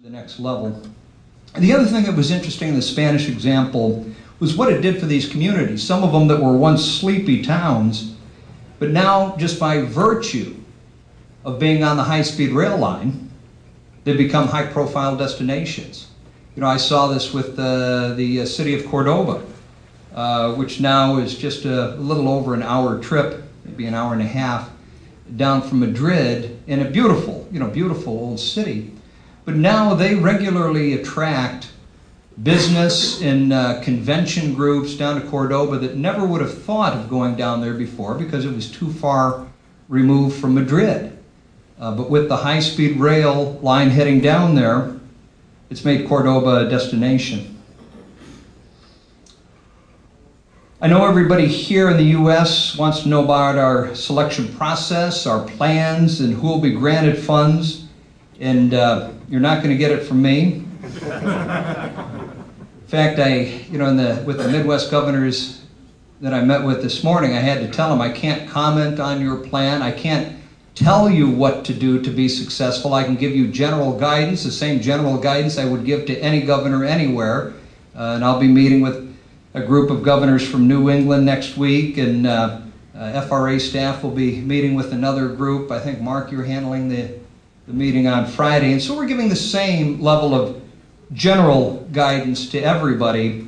the next level. And the other thing that was interesting in the Spanish example was what it did for these communities. Some of them that were once sleepy towns, but now just by virtue of being on the high-speed rail line, they become high-profile destinations. You know, I saw this with the city of Cordoba, which now is just a little over an hour trip, maybe an hour and a half, down from Madrid, in a beautiful, beautiful old city. But now they regularly attract business and convention groups down to Cordoba that never would have thought of going down there before because it was too far removed from Madrid. But with the high-speed rail line heading down there, it's made Cordoba a destination. I know everybody here in the U.S. wants to know about our selection process, our plans, and who will be granted funds. And you're not going to get it from me. In fact, with the Midwest governors that I met with this morning, I had to tell them I can't comment on your plan. I can't tell you what to do to be successful. I can give you general guidance, the same general guidance I would give to any governor anywhere. And I'll be meeting with a group of governors from New England next week, and F.R.A. staff will be meeting with another group. I think, Mark, you're handling the meeting on Friday. And so we're giving the same level of general guidance to everybody.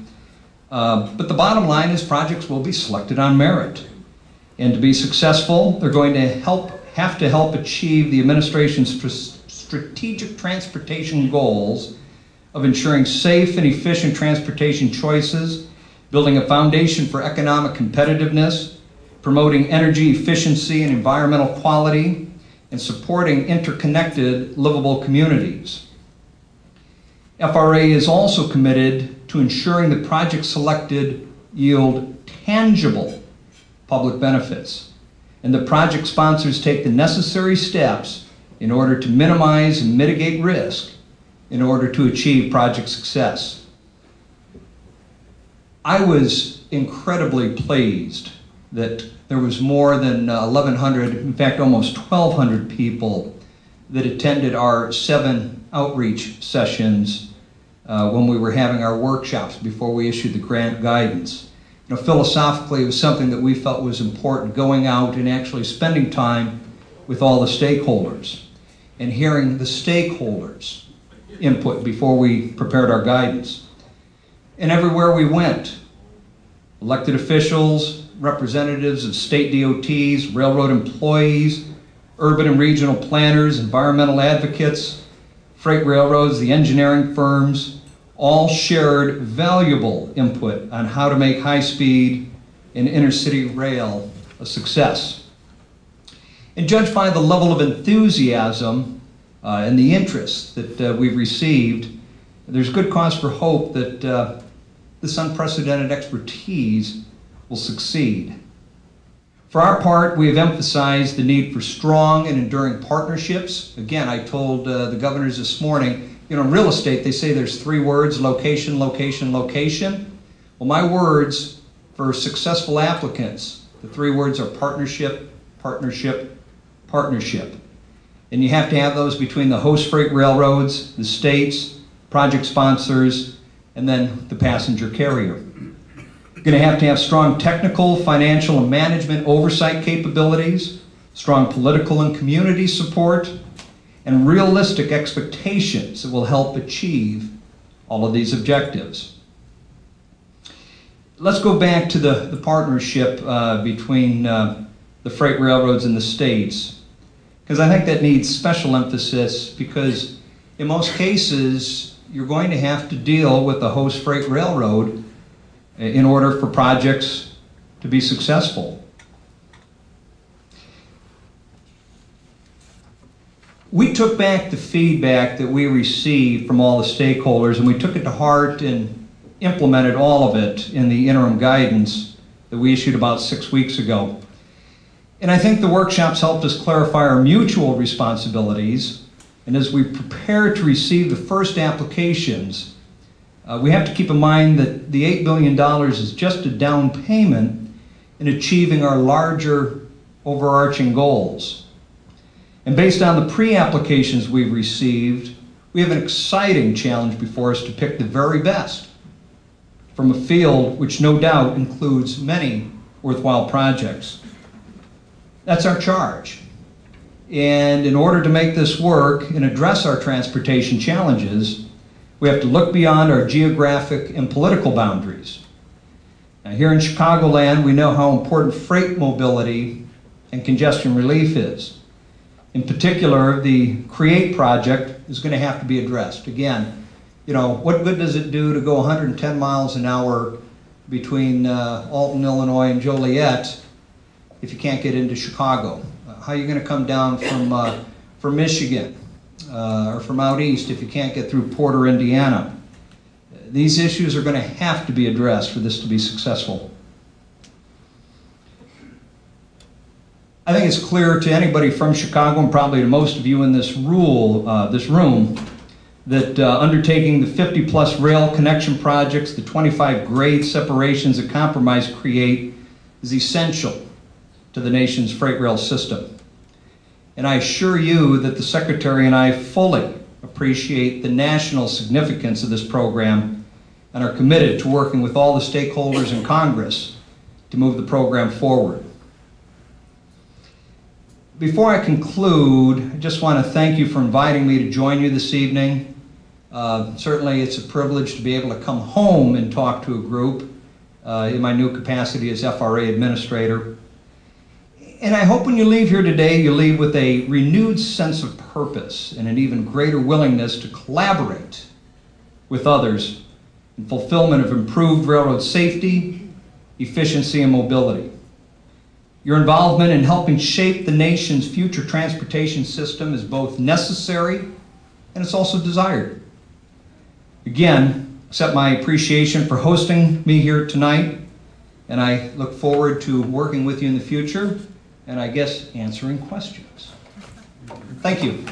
But the bottom line is projects will be selected on merit. And to be successful, they're going to have to help achieve the administration's strategic transportation goals of ensuring safe and efficient transportation choices, building a foundation for economic competitiveness, promoting energy efficiency and environmental quality, and supporting interconnected, livable communities. F.R.A. is also committed to ensuring that projects selected yield tangible public benefits, and the project sponsors take the necessary steps in order to minimize and mitigate risk in order to achieve project success. I was incredibly pleased that there was more than 1,100, in fact almost 1,200 people that attended our 7 outreach sessions when we were having our workshops before we issued the grant guidance. Philosophically, it was something that we felt was important, going out and actually spending time with all the stakeholders and hearing the stakeholders' input before we prepared our guidance. And everywhere we went, elected officials, representatives of state DOTs, railroad employees, urban and regional planners, environmental advocates, freight railroads, the engineering firms, all shared valuable input on how to make high-speed and intercity rail a success. And judged by the level of enthusiasm and the interest that we've received, there's good cause for hope that this unprecedented expertise will succeed. For our part, we have emphasized the need for strong and enduring partnerships. Again, I told the governors this morning, in real estate, they say there's 3 words: location, location, location. Well, my words for successful applicants, the 3 words are partnership, partnership, partnership. And you have to have those between the host freight railroads, the states, project sponsors, and then the passenger carrier. You're going to have strong technical, financial, and management oversight capabilities, strong political and community support, and realistic expectations that will help achieve all of these objectives. Let's go back to the partnership between the freight railroads and the states, because I think that needs special emphasis, because in most cases, you're going to have to deal with the host freight railroad in order for projects to be successful. We took back the feedback that we received from all the stakeholders, and we took it to heart and implemented all of it in the interim guidance that we issued about 6 weeks ago. And I think the workshops helped us clarify our mutual responsibilities, and as we prepare to receive the first applications, we have to keep in mind that the $8 billion is just a down payment in achieving our larger overarching goals. And based on the pre-applications we've received, We have an exciting challenge before us to pick the very best from a field which no doubt includes many worthwhile projects. That's our charge. And in order to make this work and address our transportation challenges, we have to look beyond our geographic and political boundaries. Now, here in Chicagoland, we know how important freight mobility and congestion relief is. In particular, the CREATE project is going to have to be addressed. Again, you know, what good does it do to go 110 miles an hour between Alton, Illinois and Joliet if you can't get into Chicago? How are you going to come down from Michigan or from out east if you can't get through Porter, Indiana? These issues are going to have to be addressed for this to be successful. I think it's clear to anybody from Chicago, and probably to most of you in this room, that undertaking the 50-plus rail connection projects, the 25 grade separations that Compromise create, is essential to the nation's freight rail system. And I assure you that the Secretary and I fully appreciate the national significance of this program and are committed to working with all the stakeholders in Congress to move the program forward. Before I conclude, I just want to thank you for inviting me to join you this evening. Certainly it's a privilege to be able to come home and talk to a group in my new capacity as F.R.A. Administrator. And I hope when you leave here today, you leave with a renewed sense of purpose and an even greater willingness to collaborate with others in fulfillment of improved railroad safety, efficiency, and mobility. Your involvement in helping shape the nation's future transportation system is both necessary and it's also desired. Again, accept my appreciation for hosting me here tonight, and I look forward to working with you in the future and I guess answering questions. Thank you.